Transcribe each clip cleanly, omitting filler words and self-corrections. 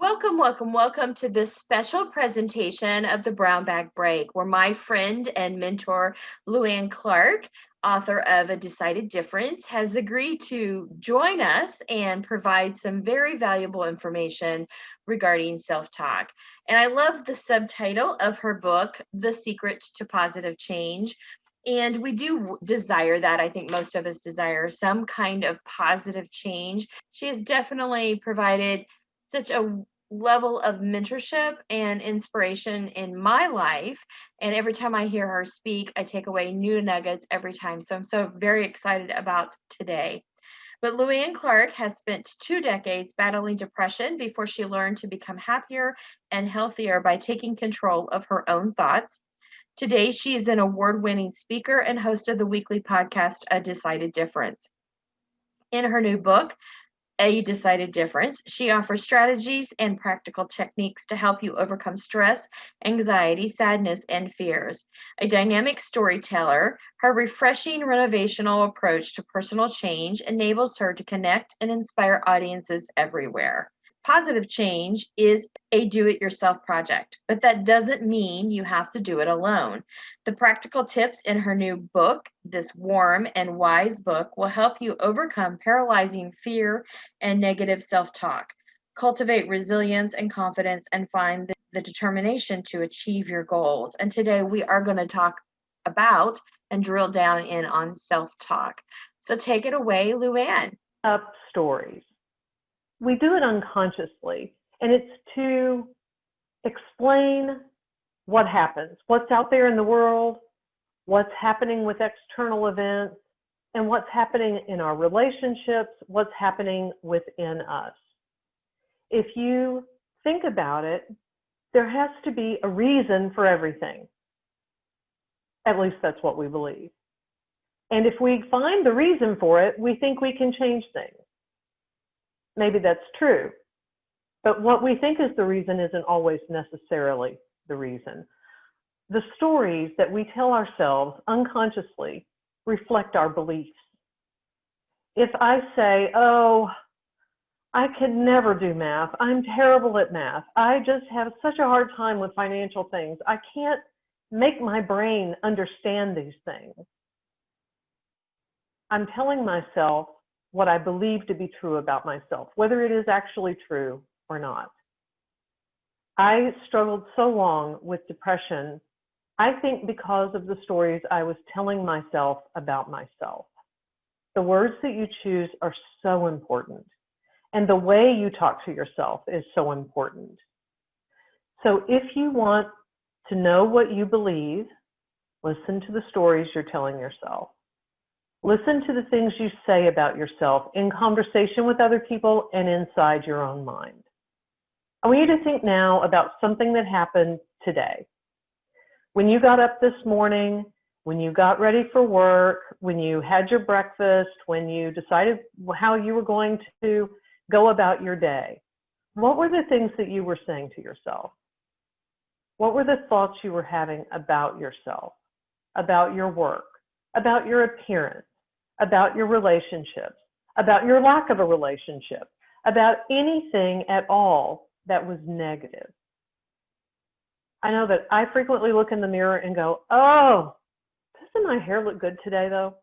Welcome, welcome, welcome to this special presentation of the Brown Bag Break, where my friend and mentor, LouAnn Clark, author of A Decided Difference, has agreed to join us and provide some very valuable information regarding self-talk. And I love the subtitle of her book, The Secret to Positive Change. And we do desire that. I think most of us desire some kind of positive change. She has definitely provided such a level of mentorship and inspiration in my life. And every time I hear her speak, I take away new nuggets every time. So I'm so very excited about today. But LouAnn Clark has spent 2 decades battling depression before she learned to become happier and healthier by taking control of her own thoughts. Today, she is an award-winning speaker and host of the weekly podcast, A Decided Difference. In her new book, A Decided Difference, she offers strategies and practical techniques to help you overcome stress, anxiety, sadness, and fears. A dynamic storyteller, her refreshing renovational approach to personal change enables her to connect and inspire audiences everywhere. Positive change is a do-it-yourself project, but that doesn't mean you have to do it alone. The practical tips in her new book, this warm and wise book, will help you overcome paralyzing fear and negative self-talk, cultivate resilience and confidence, and find the determination to achieve your goals. And today we are going to talk about and drill down in on self-talk. So take it away, LouAnn. Up stories. We do it unconsciously, and it's to explain what happens, what's out there in the world, what's happening with external events, and what's happening in our relationships, what's happening within us. If you think about it, there has to be a reason for everything. At least that's what we believe. And if we find the reason for it, we think we can change things. Maybe that's true, but what we think is the reason isn't always necessarily the reason. The stories that we tell ourselves unconsciously reflect our beliefs. If I say, oh, I can never do math, I'm terrible at math, I just have such a hard time with financial things, I can't make my brain understand these things, I'm telling myself what I believe to be true about myself, whether it is actually true or not. I struggled so long with depression, I think because of the stories I was telling myself about myself. The words that you choose are so important, and the way you talk to yourself is so important. So if you want to know what you believe, listen to the stories you're telling yourself. Listen to the things you say about yourself in conversation with other people and inside your own mind. I want you to think now about something that happened today. When you got up this morning, when you got ready for work, when you had your breakfast, when you decided how you were going to go about your day, what were the things that you were saying to yourself? What were the thoughts you were having about yourself, about your work, about your appearance, about your relationships, about your lack of a relationship, about anything at all that was negative? I know that I frequently look in the mirror and go, oh, doesn't my hair look good today though?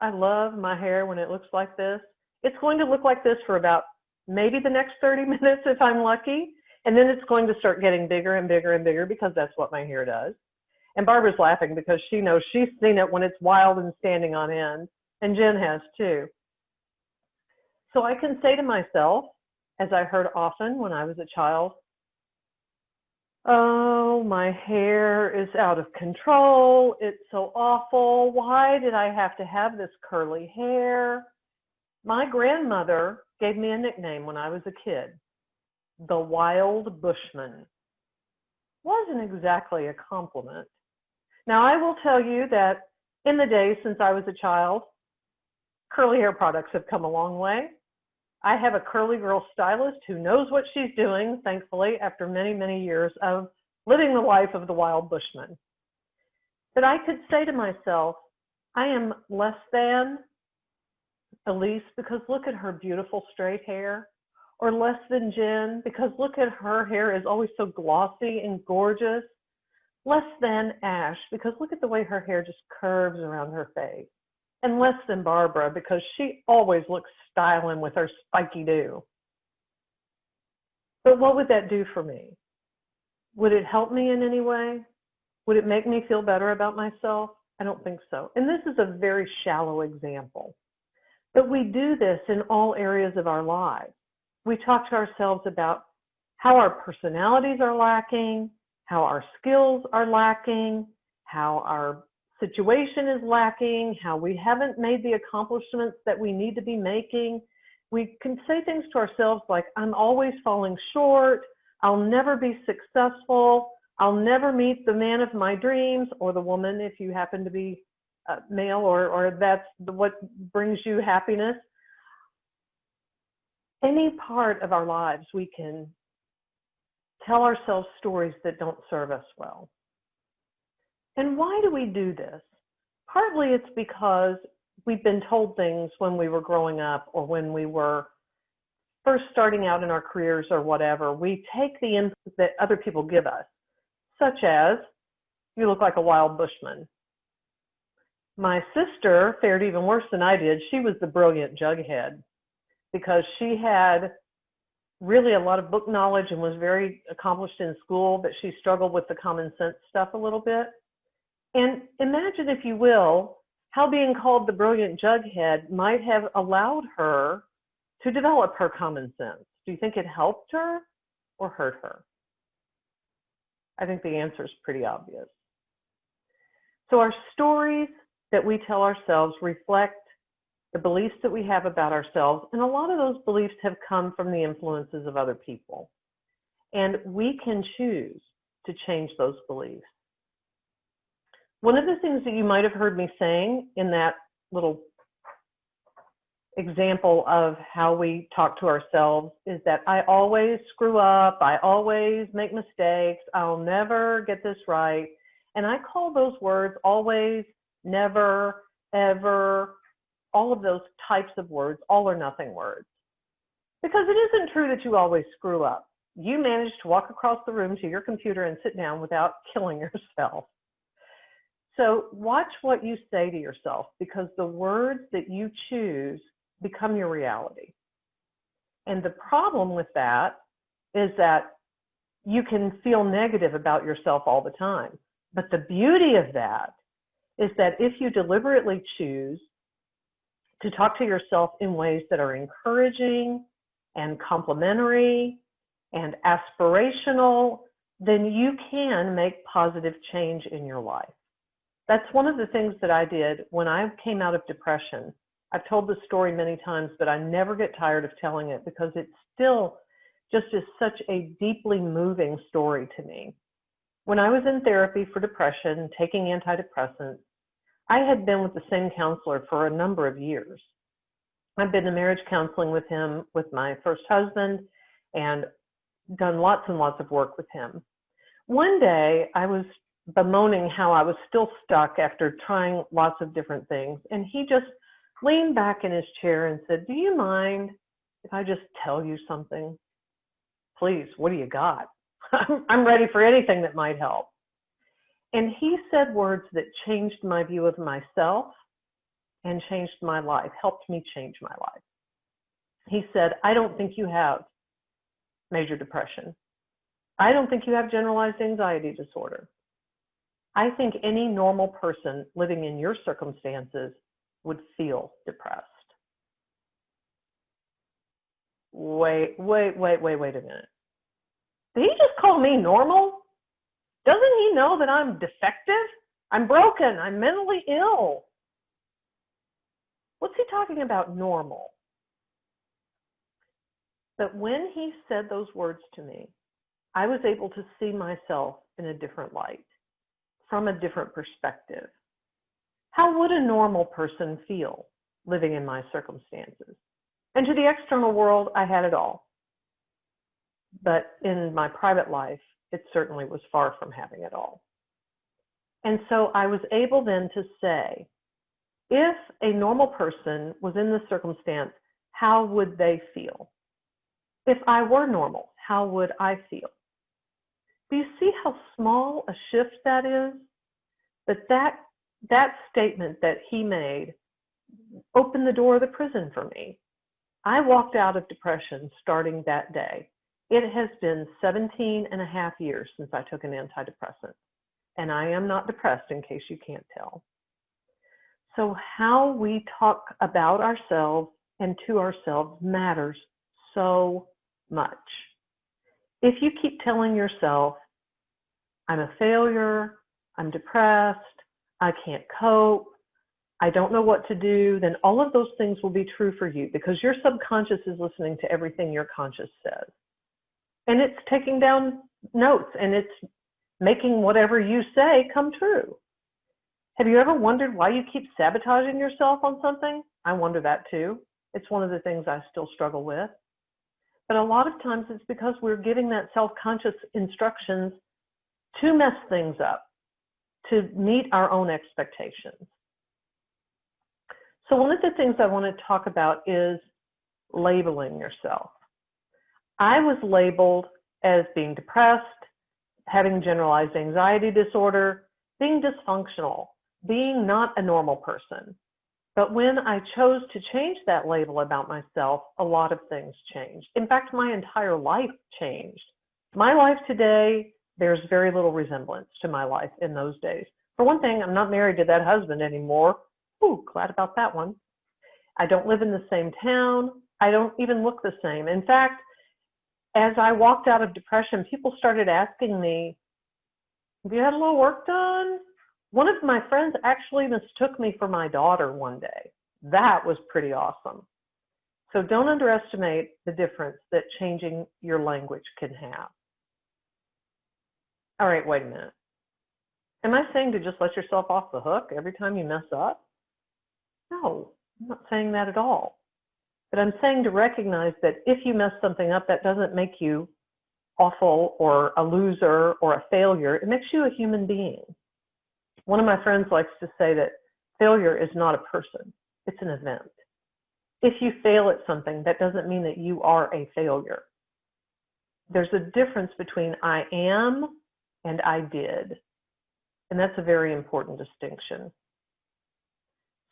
I love my hair when it looks like this. It's going to look like this for about maybe the next 30 minutes if I'm lucky. And then it's going to start getting bigger and bigger and bigger because that's what my hair does. And Barbara's laughing because she knows she's seen it when it's wild and standing on end. And Jen has too. So I can say to myself, as I heard often when I was a child, oh, my hair is out of control. It's so awful. Why did I have to have this curly hair? My grandmother gave me a nickname when I was a kid, the Wild Bushman. Wasn't exactly a compliment. Now, I will tell you that in the days since I was a child, curly hair products have come a long way. I have a curly girl stylist who knows what she's doing, thankfully, after many, many years of living the life of the Wild Bushman. But I could say to myself, I am less than Elise because look at her beautiful straight hair. or less than Jen because look at her hair is always so glossy and gorgeous. Less than Ash because look at the way her hair just curves around her face. And less than Barbara because she always looks styling with her spiky do. But what would that do for me? Would it help me in any way? Would it make me feel better about myself? I don't think so. And this is a very shallow example. But we do this in all areas of our lives. We talk to ourselves about how our personalities are lacking, how our skills are lacking, how our situation is lacking, how we haven't made the accomplishments that we need to be making. We can say things to ourselves like, I'm always falling short, I'll never be successful, I'll never meet the man of my dreams, or the woman if you happen to be male, or that's what brings you happiness. Any part of our lives we can tell ourselves stories that don't serve us well. And why do we do this? Partly it's because we've been told things when we were growing up or when we were first starting out in our careers or whatever. We take the input that other people give us, such as, you look like a wild bushman. My sister fared even worse than I did. She was the brilliant jughead because she had really a lot of book knowledge and was very accomplished in school, but she struggled with the common sense stuff a little bit. And imagine, if you will, how being called the brilliant jughead might have allowed her to develop her common sense. Do you think it helped her or hurt her? I think the answer is pretty obvious. So our stories that we tell ourselves reflect the beliefs that we have about ourselves, and a lot of those beliefs have come from the influences of other people. And we can choose to change those beliefs. One of the things that you might have heard me saying in that little example of how we talk to ourselves is that I always screw up, I always make mistakes, I'll never get this right. And I call those words always, never, ever, all of those types of words, all or nothing words. Because it isn't true that you always screw up. You manage to walk across the room to your computer and sit down without killing yourself. So watch what you say to yourself, because the words that you choose become your reality. And the problem with that is that you can feel negative about yourself all the time. But the beauty of that is that if you deliberately choose to talk to yourself in ways that are encouraging and complimentary and aspirational, then you can make positive change in your life. That's one of the things that I did when I came out of depression. I've told this story many times, but I never get tired of telling it because it still just is such a deeply moving story to me. When I was in therapy for depression, taking antidepressants, I had been with the same counselor for a number of years. I've been in marriage counseling with him, with my first husband, and done lots and lots of work with him. One day, I was bemoaning how I was still stuck after trying lots of different things, and he just leaned back in his chair and said, "Do you mind if I just tell you something? Please, what do you got? I'm ready for anything that might help." And he said words that changed my view of myself and changed my life, helped me change my life. He said, "I don't think you have major depression. I don't think you have generalized anxiety disorder. I think any normal person living in your circumstances would feel depressed." Wait a minute. Did he just call me normal? Doesn't he know that I'm defective? I'm broken. I'm mentally ill. What's he talking about, normal? But when he said those words to me, I was able to see myself in a different light, from a different perspective. How would a normal person feel living in my circumstances? And to the external world, I had it all. But in my private life, it certainly was far from having it all. And so I was able then to say, if a normal person was in this circumstance, how would they feel? If I were normal, how would I feel? Do you see how small a shift that is? But that statement that he made opened the door of the prison for me. I walked out of depression starting that day. It has been 17 and a half years since I took an antidepressant, and I am not depressed, in case you can't tell. So how we talk about ourselves and to ourselves matters so much. If you keep telling yourself, I'm a failure, I'm depressed, I can't cope, I don't know what to do, then all of those things will be true for you, because your subconscious is listening to everything your conscious says. And it's taking down notes, and it's making whatever you say come true. Have you ever wondered why you keep sabotaging yourself on something? I wonder that too. It's one of the things I still struggle with. But a lot of times it's because we're giving that self-conscious instructions to mess things up, to meet our own expectations. So one of the things I want to talk about is labeling yourself. I was labeled as being depressed, having generalized anxiety disorder, being dysfunctional, being not a normal person. But when I chose to change that label about myself, a lot of things changed. In fact, my entire life changed. My life today, there's very little resemblance to my life in those days. For one thing, I'm not married to that husband anymore. Ooh, glad about that one. I don't live in the same town. I don't even look the same. In fact, as I walked out of depression, people started asking me, have you had a little work done? One of my friends actually mistook me for my daughter one day. That was pretty awesome. So don't underestimate the difference that changing your language can have. All right, wait a minute. Am I saying to just let yourself off the hook every time you mess up? No, I'm not saying that at all. But I'm saying to recognize that if you mess something up, that doesn't make you awful or a loser or a failure. It makes you a human being. One of my friends likes to say that failure is not a person, it's an event. If you fail at something, that doesn't mean that you are a failure. There's a difference between I am and I did. And that's a very important distinction.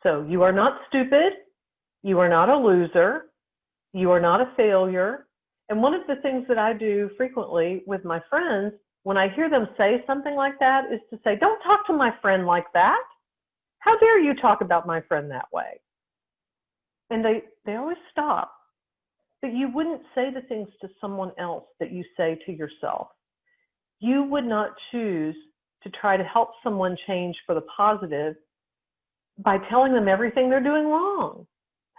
So you are not stupid. You are not a loser. You are not a failure. And one of the things that I do frequently with my friends, when I hear them say something like that, is to say, don't talk to my friend like that. How dare you talk about my friend that way? And they always stop. But you wouldn't say the things to someone else that you say to yourself. You would not choose to try to help someone change for the positive by telling them everything they're doing wrong.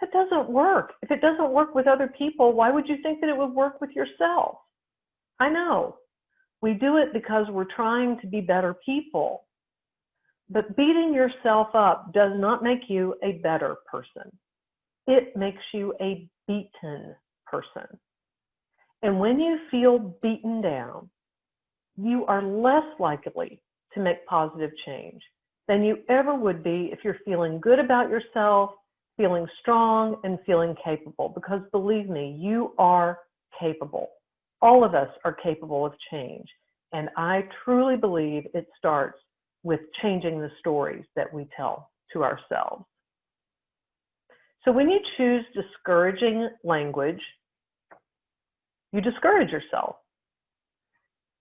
That doesn't work. If it doesn't work with other people, why would you think that it would work with yourself? I know. We do it because we're trying to be better people. But beating yourself up does not make you a better person. It makes you a beaten person. And when you feel beaten down, you are less likely to make positive change than you ever would be if you're feeling good about yourself, feeling strong, and feeling capable. Because believe me, you are capable. All of us are capable of change. And I truly believe it starts with changing the stories that we tell to ourselves. So when you choose discouraging language, you discourage yourself.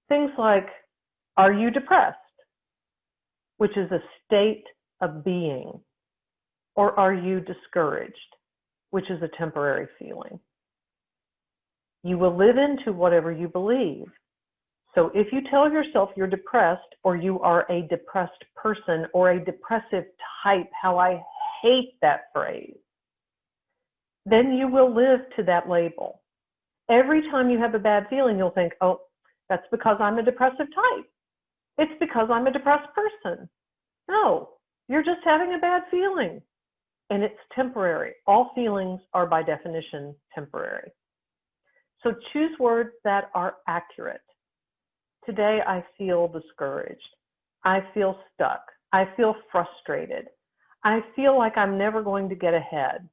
Things like, are you depressed? Which is a state of being. Or are you discouraged? Which is a temporary feeling. You will live into whatever you believe. So if you tell yourself you're depressed, or you are a depressed person, or a depressive type, how I hate that phrase, then you will live to that label. Every time you have a bad feeling, you'll think, oh, that's because I'm a depressive type. It's because I'm a depressed person. No, you're just having a bad feeling. And it's temporary. All feelings are by definition temporary. So choose words that are accurate. Today I feel discouraged. I feel stuck. I feel frustrated. I feel like I'm never going to get ahead.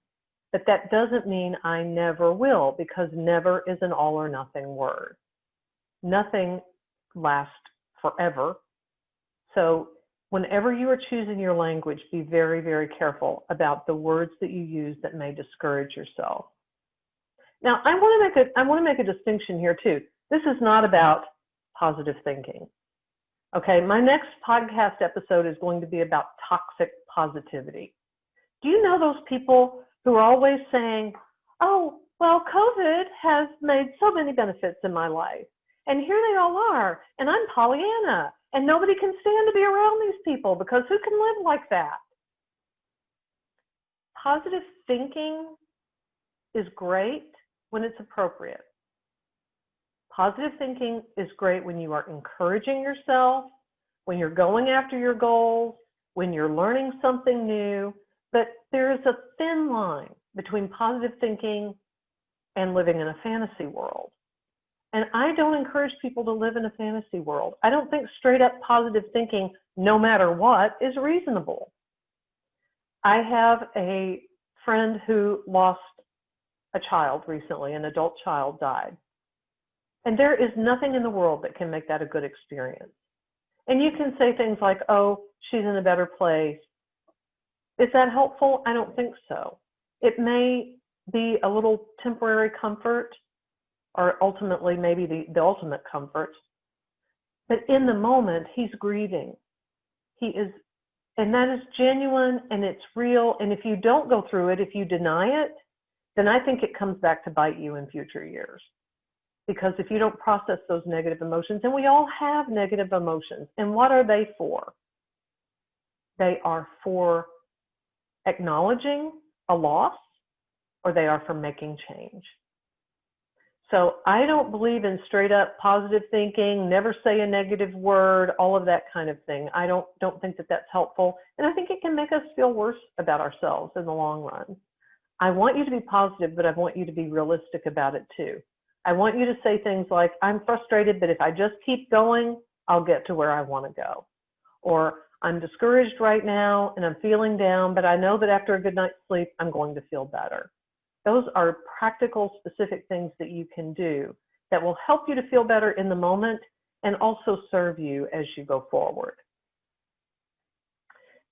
But that doesn't mean I never will, because never is an all or nothing word. Nothing lasts forever. So whenever you are choosing your language, be very, very careful about the words that you use that may discourage yourself. Now, I want to make a distinction here too. This is not about positive thinking. Okay, my next podcast episode is going to be about toxic positivity. Do you know those people who are always saying, oh, well, COVID has made so many benefits in my life, and here they all are, and I'm Pollyanna, and nobody can stand to be around these people because who can live like that? Positive thinking is great when it's appropriate. Positive thinking is great when you are encouraging yourself, when you're going after your goals, when you're learning something new, but there is a thin line between positive thinking and living in a fantasy world. And I don't encourage people to live in a fantasy world. I don't think straight up positive thinking, no matter what, is reasonable. I have a friend who lost a child recently, an adult child died. And there is nothing in the world that can make that a good experience. And you can say things like, oh, she's in a better place. Is that helpful? I don't think so. It may be a little temporary comfort, or ultimately maybe the ultimate comfort. But in the moment, he's grieving. And that is genuine and it's real. And if you don't go through it, if you deny it, then I think it comes back to bite you in future years. Because if you don't process those negative emotions, and we all have negative emotions, and what are they for? They are for acknowledging a loss, or they are for making change. So I don't believe in straight up positive thinking, never say a negative word, all of that kind of thing. I don't think that that's helpful. And I think it can make us feel worse about ourselves in the long run. I want you to be positive, but I want you to be realistic about it too. I want you to say things like, I'm frustrated, but if I just keep going, I'll get to where I want to go. Or I'm discouraged right now and I'm feeling down, but I know that after a good night's sleep, I'm going to feel better. Those are practical, specific things that you can do that will help you to feel better in the moment and also serve you as you go forward.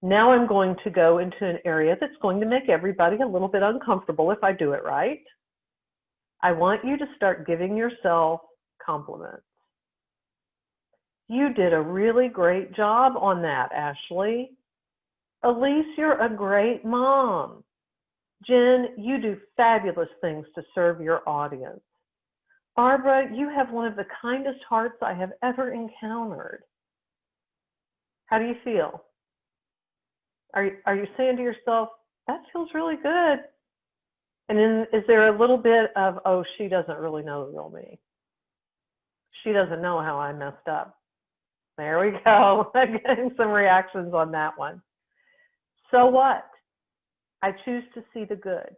Now I'm going to go into an area that's going to make everybody a little bit uncomfortable if I do it right. I want you to start giving yourself compliments. You did a really great job on that, Ashley. Elise, you're a great mom. Jen, you do fabulous things to serve your audience. Barbara, you have one of the kindest hearts I have ever encountered. How do you feel? Are you saying to yourself, that feels really good? And then is there a little bit of, oh, she doesn't really know the real me. She doesn't know how I messed up. There we go. I'm getting some reactions on that one. So what? I choose to see the good.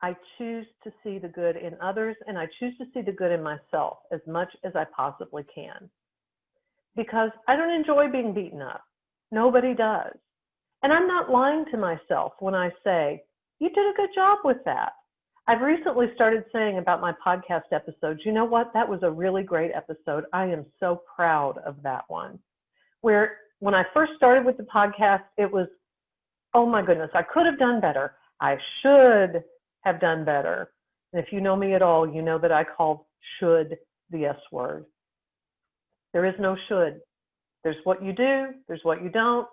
I choose to see the good in others, and I choose to see the good in myself as much as I possibly can. Because I don't enjoy being beaten up. Nobody does. And I'm not lying to myself when I say, you did a good job with that. I've recently started saying about my podcast episodes, you know what, that was a really great episode. I am so proud of that one. Where when I first started with the podcast, it was, oh my goodness, I could have done better. I should have done better. And if you know me at all, you know that I call should the S word. There is no should. There's what you do, there's what you don't.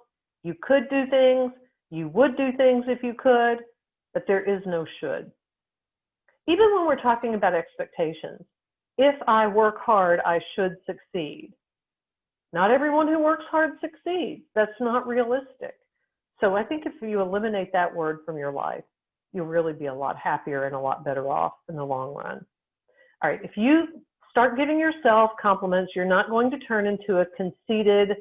You could do things, you would do things if you could, but there is no should. Even when we're talking about expectations, if I work hard, I should succeed. Not everyone who works hard succeeds. That's not realistic. So I think if you eliminate that word from your life, you'll really be a lot happier and a lot better off in the long run. All right, if you start giving yourself compliments, you're not going to turn into a conceited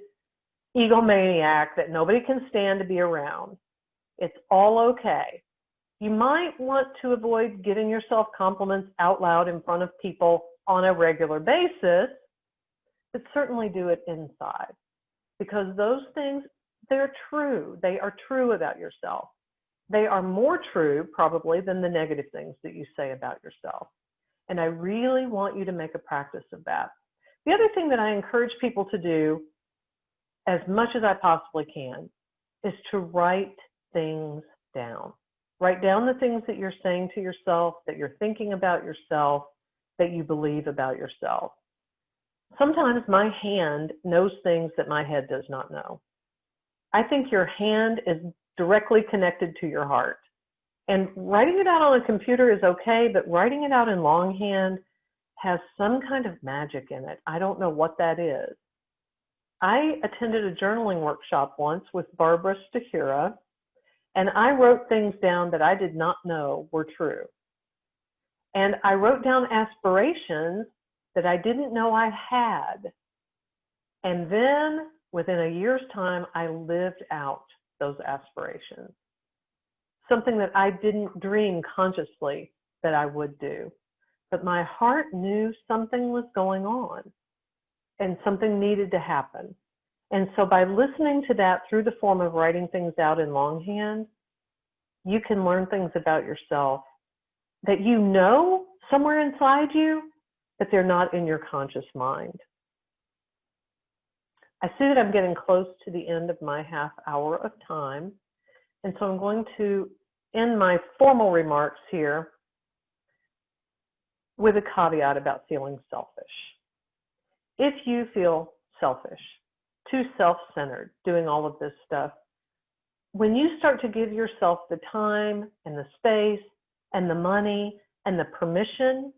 egomaniac that nobody can stand to be around. It's all okay. You might want to avoid giving yourself compliments out loud in front of people on a regular basis, but certainly do it inside, because those things, they're true. They are true about yourself. they are more true probably than the negative things that you say about yourself. And I really want you to make a practice of that. The other thing that I encourage people to do as much as I possibly can is to write things down. Write down the things that you're saying to yourself, that you're thinking about yourself, that you believe about yourself. Sometimes my hand knows things that my head does not know. I think your hand is directly connected to your heart. And writing it out on a computer is okay, but writing it out in longhand has some kind of magic in it. I don't know what that is. I attended a journaling workshop once with Barbara Stachura, and I wrote things down that I did not know were true. And I wrote down aspirations that I didn't know I had. And then within a year's time, I lived out those aspirations. Something that I didn't dream consciously that I would do. But my heart knew something was going on and something needed to happen. And so by listening to that through the form of writing things out in longhand, you can learn things about yourself that you know somewhere inside you, but they're not in your conscious mind. I see that I'm getting close to the end of my half hour of time. And so I'm going to end my formal remarks here with a caveat about feeling selfish. If you feel selfish, too self-centered, doing all of this stuff, when you start to give yourself the time and the space and the money and the permission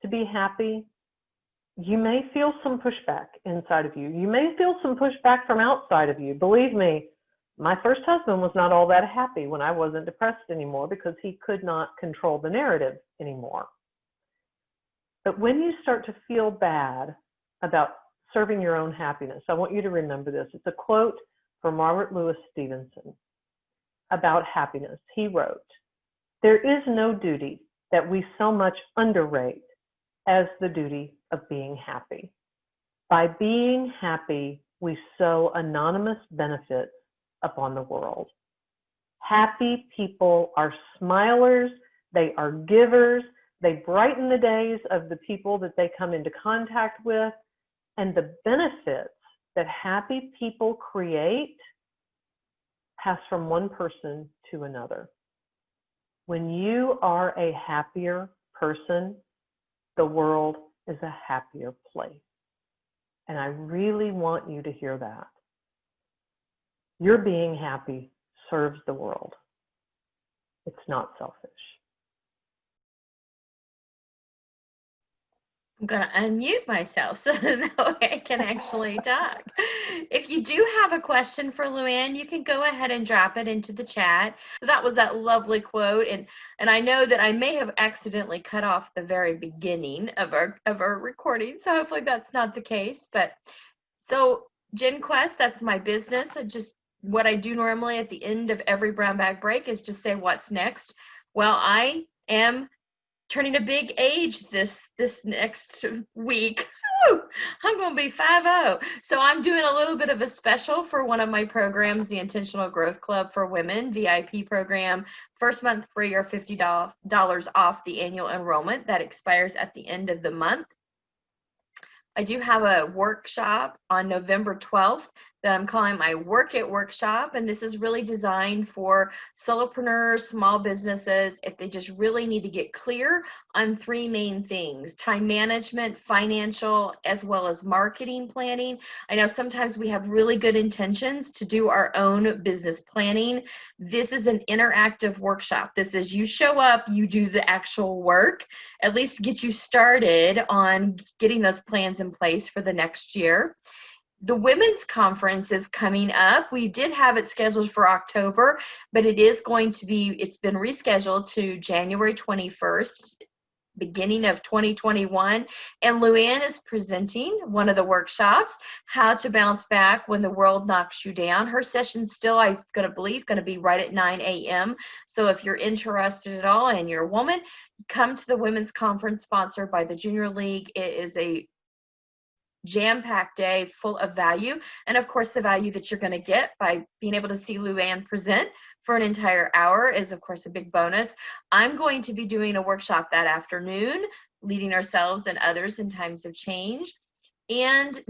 to be happy, you may feel some pushback inside of you. You may feel some pushback from outside of you. Believe me, my first husband was not all that happy when I wasn't depressed anymore because he could not control the narrative anymore. But when you start to feel bad about serving your own happiness, I want you to remember this. It's a quote from Robert Louis Stevenson about happiness. He wrote, "There is no duty that we so much underrate as the duty of being happy. By being happy, we sow anonymous benefits upon the world." Happy people are smilers, they are givers, they brighten the days of the people that they come into contact with, and the benefits that happy people create pass from one person to another. When you are a happier person, the world is a happier place. And I really want you to hear that. Your being happy serves the world. It's not selfish. I'm going to unmute myself so that way I can actually talk. If you do have a question for LouAnn, you can go ahead and drop it into the chat. So that was that lovely quote. And I know that I may have accidentally cut off the very beginning of our recording. So hopefully that's not the case. But so Gen Quest, that's my business. What I do normally at the end of every brown bag break is just say what's next. Well, I am turning a big age this next week. Woo! I'm going to be 50. So I'm doing a little bit of a special for one of my programs, the Intentional Growth Club for Women VIP program. First month free or $50 off the annual enrollment that expires at the end of the month. I do have a workshop on November 12th that I'm calling my Work It Workshop, and this is really designed for solopreneurs, small businesses, if they just really need to get clear on three main things: time management, financial, as well as marketing planning. I know sometimes we have really good intentions to do our own business planning. This is an interactive workshop. This is you show up, you do the actual work, at least get you started on getting those plans in place for the next year. The women's conference is coming up. We did have it scheduled for October, but it's been rescheduled to January 21st, beginning of 2021. And LouAnn is presenting one of the workshops, How to Bounce Back When the World Knocks You Down. Her session's still, I'm going to be right at 9 a.m. So if you're interested at all and you're a woman, come to the women's conference sponsored by the Junior League. It is a jam-packed day full of value, and of course the value that you're going to get by being able to see LouAnn present for an entire hour is, of course, a big bonus. I'm going to be doing a workshop that afternoon, leading ourselves and others in times of change. And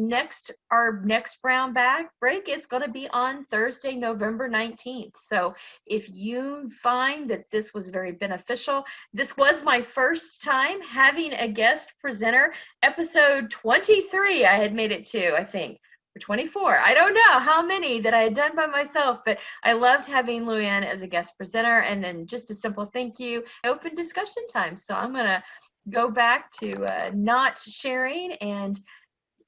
our next brown bag break is going to be on Thursday, November 19th. So if you find that this was very beneficial, this was my first time having a guest presenter. Episode 23, I had made it to, I think, or 24. I don't know how many that I had done by myself, but I loved having LouAnn as a guest presenter. And then just a simple thank you, open discussion time. So I'm going to go back to not sharing. And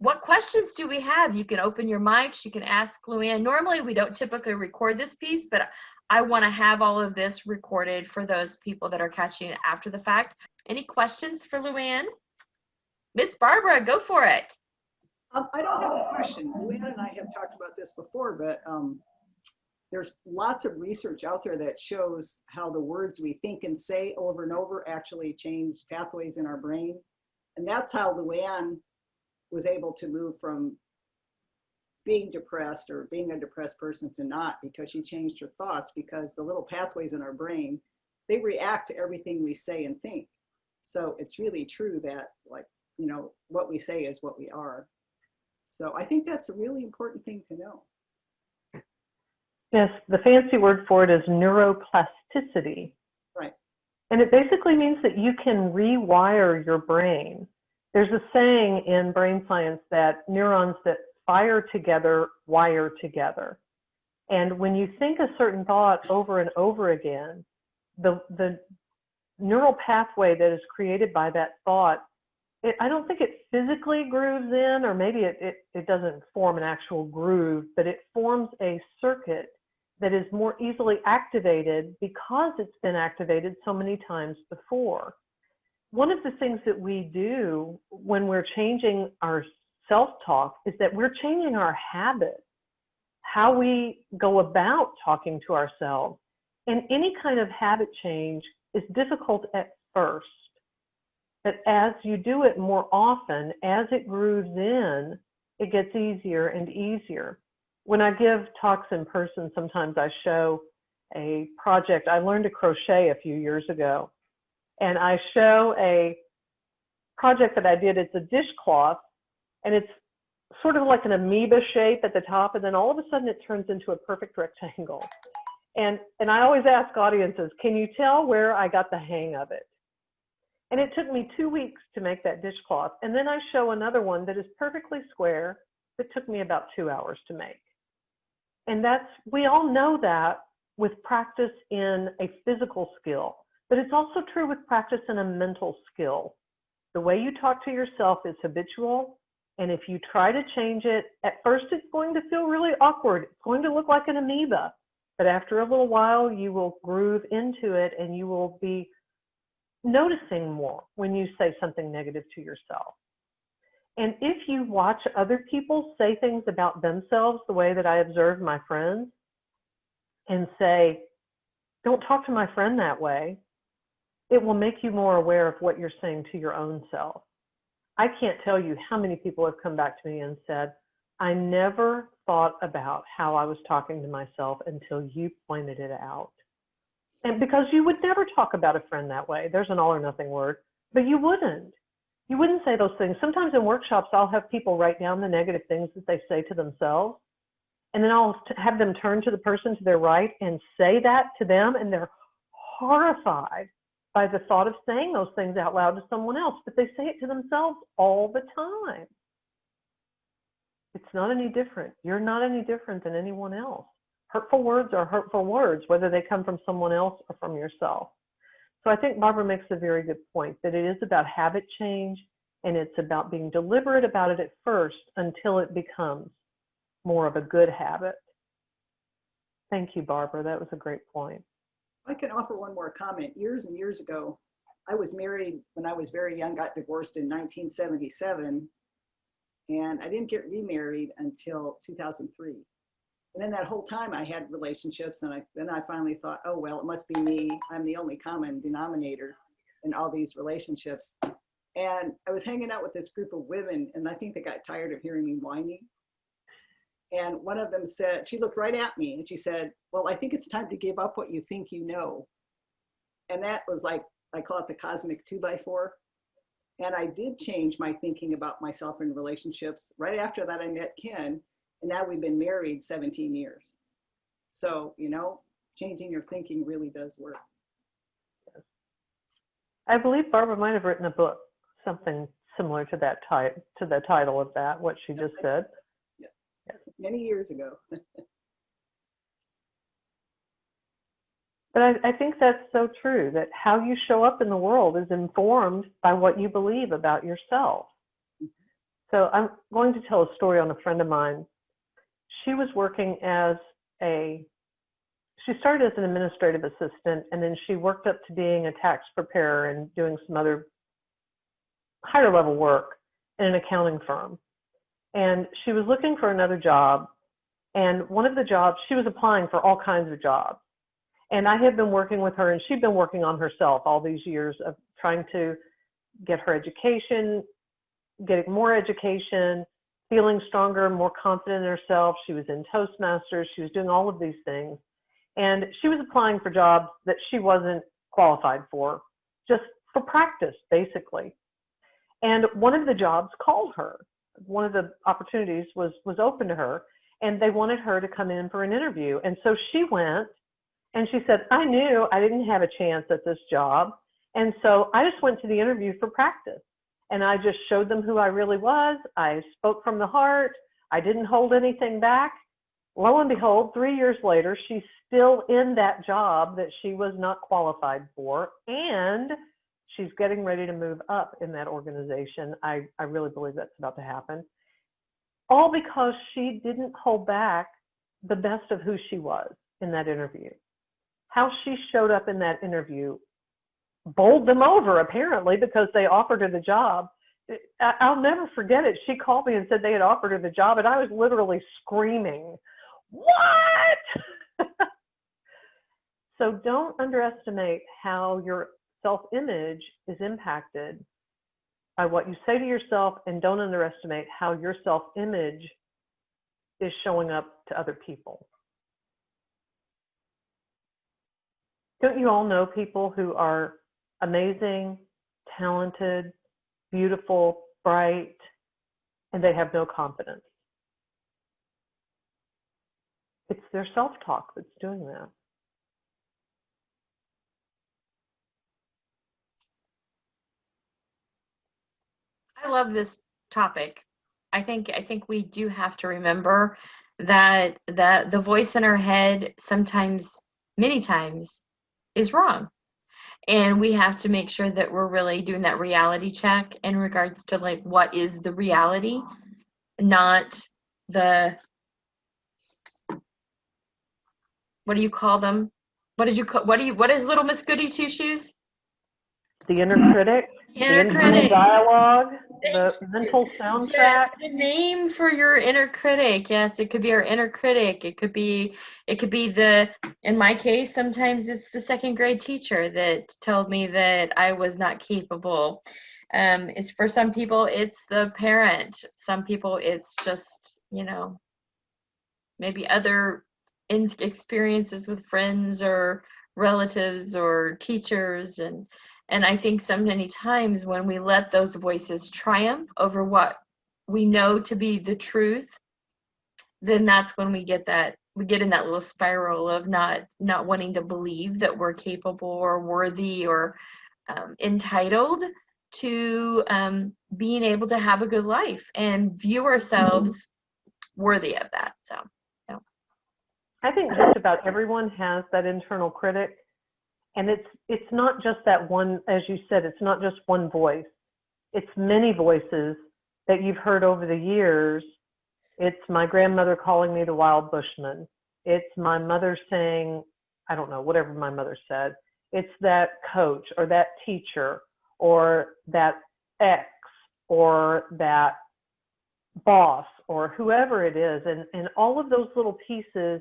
what questions do we have? You can open your mics. You can ask LouAnn. Normally, we don't typically record this piece, but I want to have all of this recorded for those people that are catching it after the fact. Any questions for LouAnn? Miss Barbara, go for it. I don't have a question. LouAnn and I have talked about this before, but there's lots of research out there that shows how the words we think and say over and over actually change pathways in our brain. And that's how LouAnn was able to move from being depressed or being a depressed person to not, because she changed her thoughts, because the little pathways in our brain, they react to everything we say and think. So it's really true that, like, you know, what we say is what we are. So I think that's a really important thing to know. Yes, the fancy word for it is neuroplasticity. Right. And it basically means that you can rewire your brain. There's a saying in brain science that neurons that fire together wire together. And when you think a certain thought over and over again, the neural pathway that is created by that thought, I don't think it physically grooves in, or maybe it doesn't form an actual groove, but it forms a circuit that is more easily activated because it's been activated so many times before. One of the things that we do when we're changing our self-talk is that we're changing our habits, how we go about talking to ourselves. And any kind of habit change is difficult at first. But as you do it more often, as it grooves in, it gets easier and easier. When I give talks in person, sometimes I show a project. I learned to crochet a few years ago. And I show a project that I did. It's a dishcloth, and it's sort of like an amoeba shape at the top, and then all of a sudden it turns into a perfect rectangle. And I always ask audiences, can you tell where I got the hang of it? And it took me 2 weeks to make that dishcloth. And then I show another one that is perfectly square that took me about 2 hours to make. And we all know that with practice in a physical skill. But it's also true with practice in a mental skill. The way you talk to yourself is habitual, and if you try to change it, at first it's going to feel really awkward. It's going to look like an amoeba, but after a little while you will groove into it, and you will be noticing more when you say something negative to yourself. And if you watch other people say things about themselves the way that I observe my friends, and say, don't talk to my friend that way, it will make you more aware of what you're saying to your own self. I can't tell you how many people have come back to me and said, I never thought about how I was talking to myself until you pointed it out. And because you would never talk about a friend that way. There's an all or nothing word, but you wouldn't. You wouldn't say those things. Sometimes in workshops, I'll have people write down the negative things that they say to themselves. And then I'll have them turn to the person to their right and say that to them, and they're horrified by the thought of saying those things out loud to someone else, but they say it to themselves all the time. It's not any different. You're not any different than anyone else. Hurtful words are hurtful words, whether they come from someone else or from yourself. So I think Barbara makes a very good point that it is about habit change, and it's about being deliberate about it at first until it becomes more of a good habit. Thank you, Barbara. That was a great point. I can offer one more comment. Years and years ago, I was married when I was very young, got divorced in 1977, and I didn't get remarried until 2003. And then that whole time I had relationships, and then I finally thought, oh, well, it must be me. I'm the only common denominator in all these relationships. And I was hanging out with this group of women, and I think they got tired of hearing me whining. And one of them said, she looked right at me and she said, well, I think it's time to give up what you think you know. And that was like, I call it the cosmic 2x4. And I did change my thinking about myself in relationships. Right after that, I met Ken, and now we've been married 17 years. So, you know, changing your thinking really does work. I believe Barbara might have written a book, something similar to that type, to the title of that, what she just said. Yeah. Many years ago. But I think that's so true, that how you show up in the world is informed by what you believe about yourself. So I'm going to tell a story on a friend of mine. She was working she started as an administrative assistant, and then she worked up to being a tax preparer and doing some other higher level work in an accounting firm. And she was looking for another job. And one of the jobs, she was applying for all kinds of jobs. And I had been working with her, and she'd been working on herself all these years of trying to get her education, getting more education, feeling stronger, more confident in herself. She was in Toastmasters. She was doing all of these things. And she was applying for jobs that she wasn't qualified for, just for practice, basically. And one of the jobs called her. One of the opportunities was open to her, and they wanted her to come in for an interview. And so she went, and she said, I knew I didn't have a chance at this job. And so I just went to the interview for practice. And I just showed them who I really was. I spoke from the heart. I didn't hold anything back. Lo and behold, 3 years later, she's still in that job that she was not qualified for. And she's getting ready to move up in that organization. I really believe that's about to happen. All because she didn't hold back the best of who she was in that interview. How she showed up in that interview bowled them over, apparently, because they offered her the job. I'll never forget it. She called me and said they had offered her the job, and I was literally screaming, what? So don't underestimate how your self-image is impacted by what you say to yourself, and don't underestimate how your self-image is showing up to other people. Don't you all know people who are amazing, talented, beautiful, bright, and they have no confidence? It's their self-talk that's doing that. I love this topic. I think we do have to remember that the voice in our head sometimes, many times, is wrong. And we have to make sure that we're really doing that reality check in regards to like what is the reality, not the, what do you call them? What is little Miss Goody Two Shoes? The inner critic, the internal dialogue, the mental soundtrack. Yes, the name for your inner critic. Yes, it could be our inner critic. It could be in my case, sometimes it's the second grade teacher that told me that I was not capable. It's for some people, it's the parent. Some people, it's just, maybe other experiences with friends or relatives or teachers. And I think so many times when we let those voices triumph over what we know to be the truth, then that's when we get in that little spiral of not wanting to believe that we're capable or worthy or entitled to being able to have a good life and view ourselves worthy of that. So, I think just about everyone has that internal critic. And it's not just that one, as you said, it's not just one voice. It's many voices that you've heard over the years. It's my grandmother calling me the wild bushman. It's my mother saying, I don't know, whatever my mother said. It's that coach or that teacher or that ex or that boss or whoever it is. And all of those little pieces,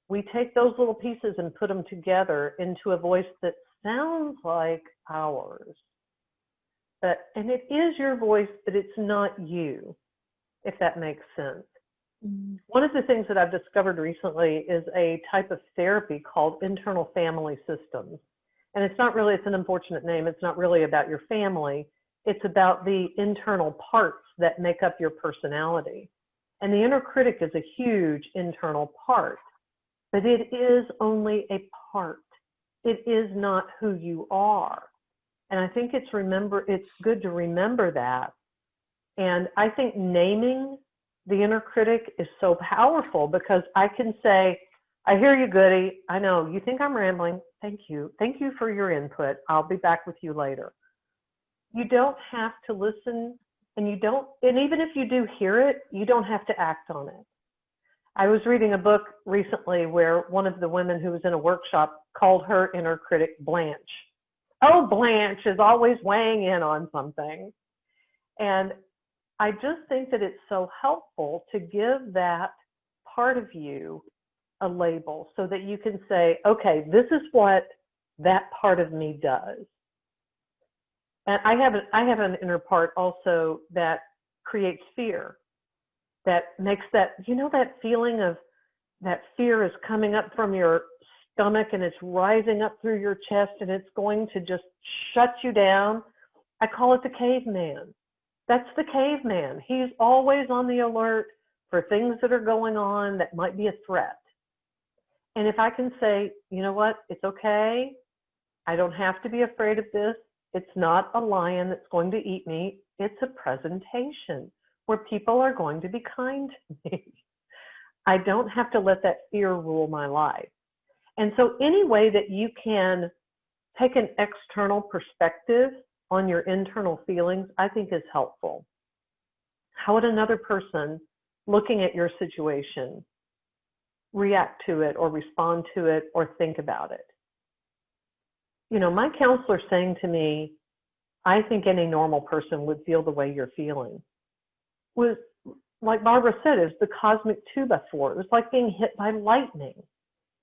we take those little pieces and put them together into a voice that sounds like ours. And it is your voice, but it's not you, if that makes sense. Mm. One of the things that I've discovered recently is a type of therapy called internal family systems. And it's not really, it's an unfortunate name. It's not really about your family. It's about the internal parts that make up your personality. And the inner critic is a huge internal part, but it is only a part. It is not who you are. And I think it's good to remember that. And I think naming the inner critic is so powerful, because I can say, I hear you, Goody. I know you think I'm rambling. Thank you. Thank you for your input. I'll be back with you later. You don't have to listen, and even if you do hear it, you don't have to act on it. I was reading a book recently where one of the women who was in a workshop called her inner critic Blanche. Oh, Blanche is always weighing in on something. And I just think that it's so helpful to give that part of you a label so that you can say, okay, this is what that part of me does. And I have an inner part also that creates fear, that makes that, that feeling of that fear is coming up from your stomach and it's rising up through your chest and it's going to just shut you down. I call it the caveman. That's the caveman. He's always on the alert for things that are going on that might be a threat. And if I can say, you know what, it's okay. I don't have to be afraid of this. It's not a lion that's going to eat me. It's a presentation where people are going to be kind to me. I don't have to let that fear rule my life. And so any way that you can take an external perspective on your internal feelings, I think is helpful. How would another person looking at your situation react to it or respond to it or think about it? My counselor saying to me, I think any normal person would feel the way you're feeling, was, like Barbara said, is the cosmic 2x4. It was like being hit by lightning.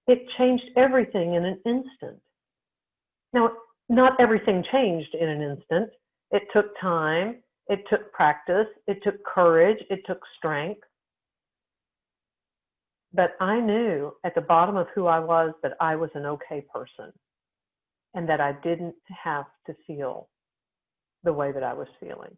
It changed everything in an instant. Now, not everything changed in an instant. It took time, it took practice, it took courage, it took strength. But I knew at the bottom of who I was that I was an okay person and that I didn't have to feel the way that I was feeling.